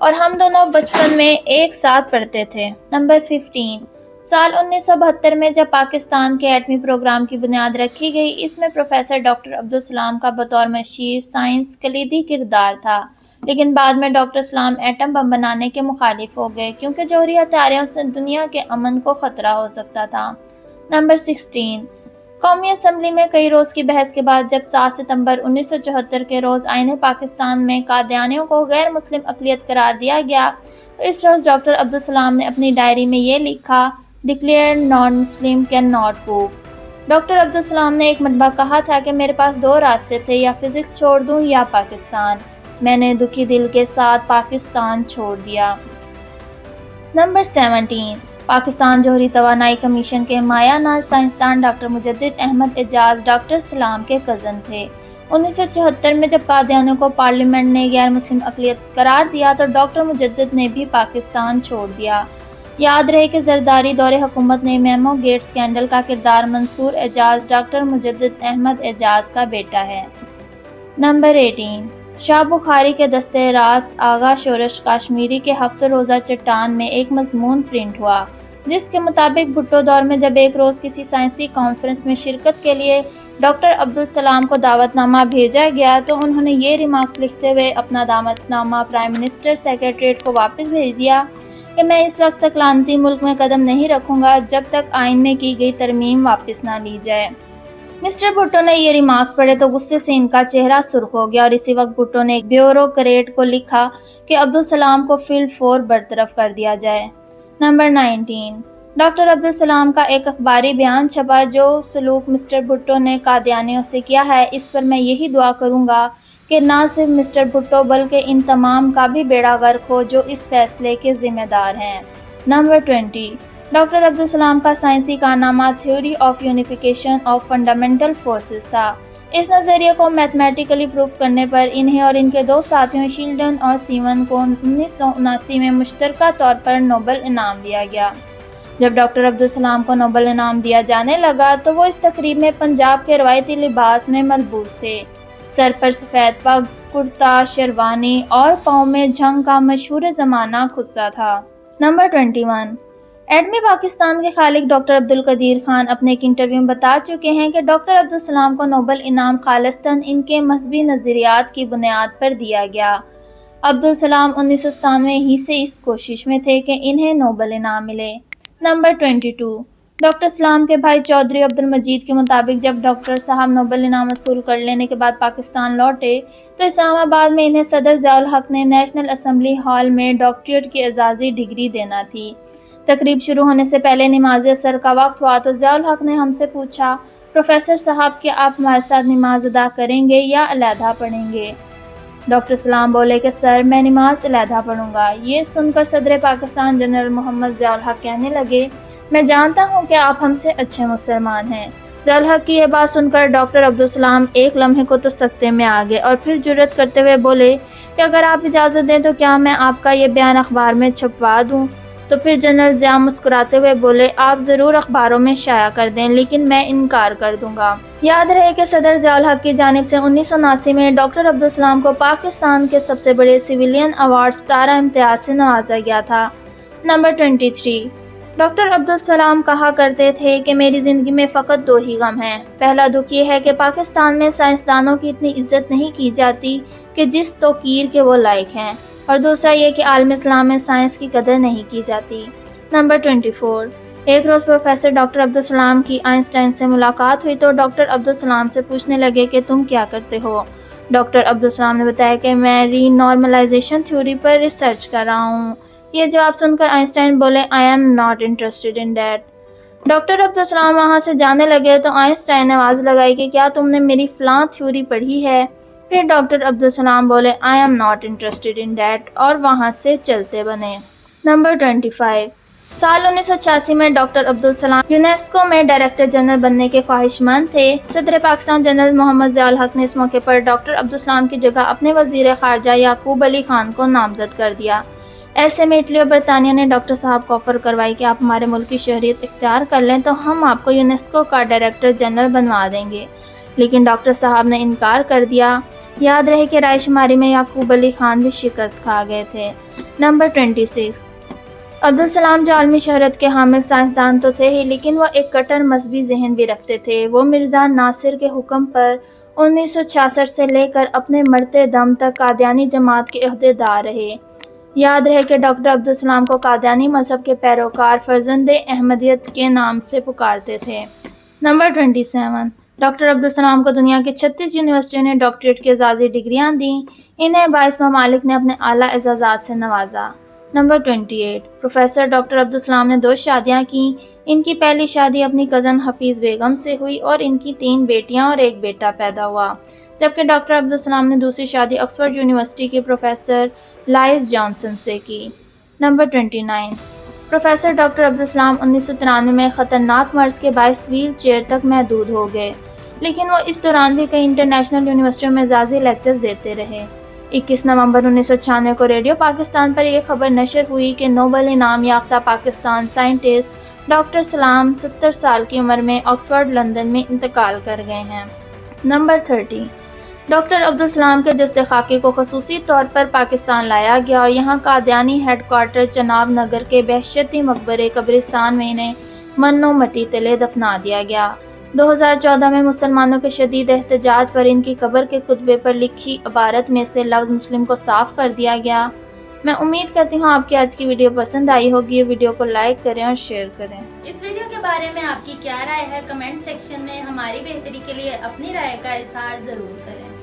اور ہم دونوں بچپن میں ایک ساتھ پڑھتے تھے۔ نمبر 15 سال 1972 میں جب پاکستان کے ایٹمی پروگرام کی بنیاد رکھی گئی، اس میں پروفیسر ڈاکٹر عبدالسلام کا بطور مشیر سائنس کلیدی کردار تھا، لیکن بعد میں ڈاکٹر سلام ایٹم بم بنانے کے مخالف ہو گئے کیونکہ جوہری ہتھیاروں سے دنیا کے امن کو خطرہ ہو سکتا تھا۔ نمبر 16 قومی اسمبلی میں کئی روز کی بحث کے بعد جب 7 ستمبر 1974 کے روز آئین پاکستان میں قادیانیوں کو غیر مسلم اقلیت قرار دیا گیا، تو اس روز ڈاکٹر عبدالسلام نے اپنی ڈائری میں یہ لکھا، declare non Muslim can not cope. Doctor Abdus Salam نے ایک مرتبہ کہا تھا کہ میرے پاس دو راستے تھے، یا فزکس چھوڑ دوں یا پاکستان۔ میں نے دکھی دل کے ساتھ پاکستان چھوڑ دیا۔ نمبر 17 پاکستان جوہری توانائی کمیشن کے مایہ ناز سائنسدان ڈاکٹر مجدد احمد اعجاز ڈاکٹر سلام کے کزن تھے۔ 1974 میں جب قادیانیوں کو پارلیمنٹ نے غیر مسلم اقلیت قرار دیا تو ڈاکٹر مجدد نے بھی پاکستان چھوڑ دیا۔ یاد رہے کہ زرداری دور حکومت نے میمو گیٹ اسکینڈل کا کردار منصور اعجاز ڈاکٹر مجدد احمد اعجاز کا بیٹا ہے۔ نمبر 18 شاہ بخاری کے دستے راست آغا شورش کاشمیری کے ہفتہ روزہ چٹان میں ایک مضمون پرنٹ ہوا، جس کے مطابق بھٹو دور میں جب ایک روز کسی سائنسی کانفرنس میں شرکت کے لیے ڈاکٹر عبدالسلام کو دعوت نامہ بھیجا گیا تو انہوں نے یہ ریمارکس لکھتے ہوئے اپنا دعوت نامہ پرائم منسٹر سیکریٹریٹ کو واپس بھیج دیا کہ میں اس وقت تک لعنتی ملک میں قدم نہیں رکھوں گا جب تک آئین میں کی گئی ترمیم واپس نہ لی جائے۔ مسٹر بھٹو نے یہ ریمارکس پڑھے تو غصے سے ان کا چہرہ سرخ ہو گیا اور اسی وقت بھٹو نے ایک بیوروکریٹ کو لکھا کہ عبدالسلام کو فی الفور برطرف کر دیا جائے۔ نمبر 19 ڈاکٹر عبدالسلام کا ایک اخباری بیان چھپا، جو سلوک مسٹر بھٹو نے قادیانیوں سے کیا ہے، اس پر میں یہی دعا کروں گا کہ نہ صرف مسٹر بھٹو بلکہ ان تمام کا بھی بیڑا غرق ہو جو اس فیصلے کے ذمہ دار ہیں۔ نمبر 20 ڈاکٹر عبدالسلام کا سائنسی کارنامہ theory of unification of fundamental forces تھا۔ اس نظریے کو میتھمیٹیکلی پروف کرنے پر انہیں اور ان کے دو ساتھیوں شیلڈن اور سیون کو 1979 میں مشترکہ طور پر نوبل انعام دیا گیا۔ جب ڈاکٹر عبدالسلام کو نوبل انعام دیا جانے لگا تو وہ اس تقریب میں پنجاب کے روایتی لباس میں ملبوس تھے، سر پر سفید پگ، کرتا، شیروانی اور پاؤں میں جھنگ کا مشہور زمانہ خصہ تھا۔ نمبر 21 ایٹمی پاکستان کے خالق ڈاکٹر عبدالقدیر خان اپنے ایک انٹرویو میں بتا چکے ہیں کہ ڈاکٹر عبدالسلام کو نوبل انعام خالصتاً ان کے مذہبی نظریات کی بنیاد پر دیا گیا۔ عبدالسلام 1997 ہی سے اس کوشش میں تھے کہ انہیں نوبل انعام ملے۔ نمبر 22 ڈاکٹر سلام کے بھائی چودھری عبدالمجید کے مطابق جب ڈاکٹر صاحب نوبل انعام حصول کر لینے کے بعد پاکستان لوٹے تو اسلام آباد میں انہیں صدر ضیاء الحق نے نیشنل اسمبلی ہال میں ڈاکٹریٹ کی اعزازی ڈگری دینا تھی۔ تقریب شروع ہونے سے پہلے نماز عصر کا وقت ہوا تو ضیاء الحق نے ہم سے پوچھا، پروفیسر صاحب کہ آپ ہمارے ساتھ نماز ادا کریں گے یا علیحدہ پڑھیں گے؟ ڈاکٹر سلام بولے کہ سر میں نماز علیحدہ پڑھوں گا۔ یہ سن کر صدر پاکستان جنرل محمد ضیاء الحق کہنے لگے، میں جانتا ہوں کہ آپ ہم سے اچھے مسلمان ہیں۔ ضیاء الحق کی یہ بات سن کر ڈاکٹر عبدالسلام ایک لمحے کو تو سکتے میں آ گئے اور پھر جرأت کرتے ہوئے بولے کہ اگر آپ اجازت دیں تو کیا میں آپ کا یہ بیان اخبار میں چھپوا دوں؟ تو پھر جنرل ضیاء مسکراتے ہوئے بولے، آپ ضرور اخباروں میں شائع کر دیں لیکن میں انکار کر دوں گا۔ یاد رہے کہ صدر ضیاء الحق کی جانب سے 1979 میں ڈاکٹر عبدالسلام کو پاکستان کے سب سے بڑے سویلین ایوارڈ ستارہ امتیاز سے نوازا گیا تھا۔ نمبر 23 ڈاکٹر عبدالسلام کہا کرتے تھے کہ میری زندگی میں فقط دو ہی غم ہیں۔ پہلا دکھ یہ ہے کہ پاکستان میں سائنسدانوں کی اتنی عزت نہیں کی جاتی کہ جس توقیر کے وہ لائق ہیں، اور دوسرا یہ کہ عالم اسلام میں سائنس کی قدر نہیں کی جاتی۔ نمبر 24 ایک روز پروفیسر ڈاکٹر عبدالسلام کی آئنسٹائن سے ملاقات ہوئی تو ڈاکٹر عبدالسلام سے پوچھنے لگے کہ تم کیا کرتے ہو؟ ڈاکٹر عبدالسلام نے بتایا کہ میں ری نارملائزیشن تھیوری پر ریسرچ کر رہا ہوں۔ یہ جواب سن کر آئنسٹائن بولے، I am not interested in that. Doctor Abdus Salam وہاں سے جانے لگے تو آئنسٹائن نے آواز لگائی کہ کیا تم نے میری فلاں تھیوری پڑھی ہے؟ پھر ڈاکٹر عبدالسلام بولے، I am not interested in that, اور وہاں سے چلتے بنے۔ نمبر 25 سال 1986 میں ڈاکٹر عبدالسلام یونیسکو میں ڈائریکٹر جنرل بننے کے خواہش مند تھے۔ صدر پاکستان جنرل محمد ضیاء الحق نے اس موقع پر ڈاکٹر عبدالسلام کی جگہ اپنے وزیر خارجہ یعقوب علی خان کو نامزد کر دیا۔ ایسے میں اٹلی اور برطانیہ نے ڈاکٹر صاحب کو آفر کروائی کہ آپ ہمارے ملک کی شہریت اختیار کر لیں تو ہم آپ کو یونیسکو کا ڈائریکٹر جنرل بنوا دیں گے، لیکن ڈاکٹر صاحب نے انکار کر دیا۔ یاد رہے کہ رائے شماری میں یعقوب علی خان بھی شکست کھا گئے تھے۔ نمبر 26، عبدالسلام جو عالمی شہرت کے حامل سائنسدان تو تھے ہی، لیکن وہ ایک کٹر مذہبی ذہن بھی رکھتے تھے۔ وہ مرزا ناصر کے حکم پر 1966 سے لے کر اپنے مرتے دم تک قادیانی جماعت کے عہدیدار رہے۔ یاد رہے کہ ڈاکٹر عبدالسلام کو قادیانی مذہب کے پیروکار فرزند احمدیت کے نام سے پکارتے تھے۔ نمبر 27، ڈاکٹر عبدالسلام کو دنیا کی 36 یونیورسٹیوں نے ڈاکٹریٹ کی اعزازی ڈگریاں دیں۔ انہیں 22 ممالک نے اپنے اعلیٰ اعزازات سے نوازا۔ نمبر 28، پروفیسر ڈاکٹر عبدالسلام نے 2 شادیاں کیں۔ ان کی پہلی شادی اپنی کزن حفیظ بیگم سے ہوئی اور ان کی 3 بیٹیاں اور 1 بیٹا پیدا ہوا، جبکہ ڈاکٹر عبدالسلام نے دوسری شادی آکسفورڈ یونیورسٹی کے پروفیسر لائز جانسن سے کی۔ نمبر 29، پروفیسر ڈاکٹر عبدالسلام 1993 میں خطرناک مرض کے باعث ویل چیئر تک محدود ہو گئے، لیکن وہ اس دوران بھی کئی انٹرنیشنل یونیورسٹیوں میں اعزازی لیکچرز دیتے رہے۔ 21 نومبر 1996 کو ریڈیو پاکستان پر یہ خبر نشر ہوئی کہ نوبل انعام یافتہ پاکستان سائنٹسٹ ڈاکٹر سلام 70 سال کی عمر میں آکسفورڈ لندن میں انتقال کر گئے ہیں۔ نمبر 30، ڈاکٹر عبدالسلام کے جسد خاکی کو خصوصی طور پر پاکستان لایا گیا اور یہاں قادیانی ہیڈ کوارٹر چناب نگر کے بہشتی مقبرے قبرستان میں انہیں من و مٹی تلے دفنا دیا گیا۔ 2014 میں مسلمانوں کے شدید احتجاج پر ان کی قبر کے خطبے پر لکھی عبارت میں سے لفظ مسلم کو صاف کر دیا گیا۔ میں امید کرتی ہوں آپ کی آج کی ویڈیو پسند آئی ہوگی۔ ویڈیو کو لائک کریں اور شیئر کریں۔ اس ویڈیو کے بارے میں آپ کی کیا رائے ہے؟ کمنٹ سیکشن میں ہماری بہتری کے لیے اپنی رائے کا اظہار ضرور کریں۔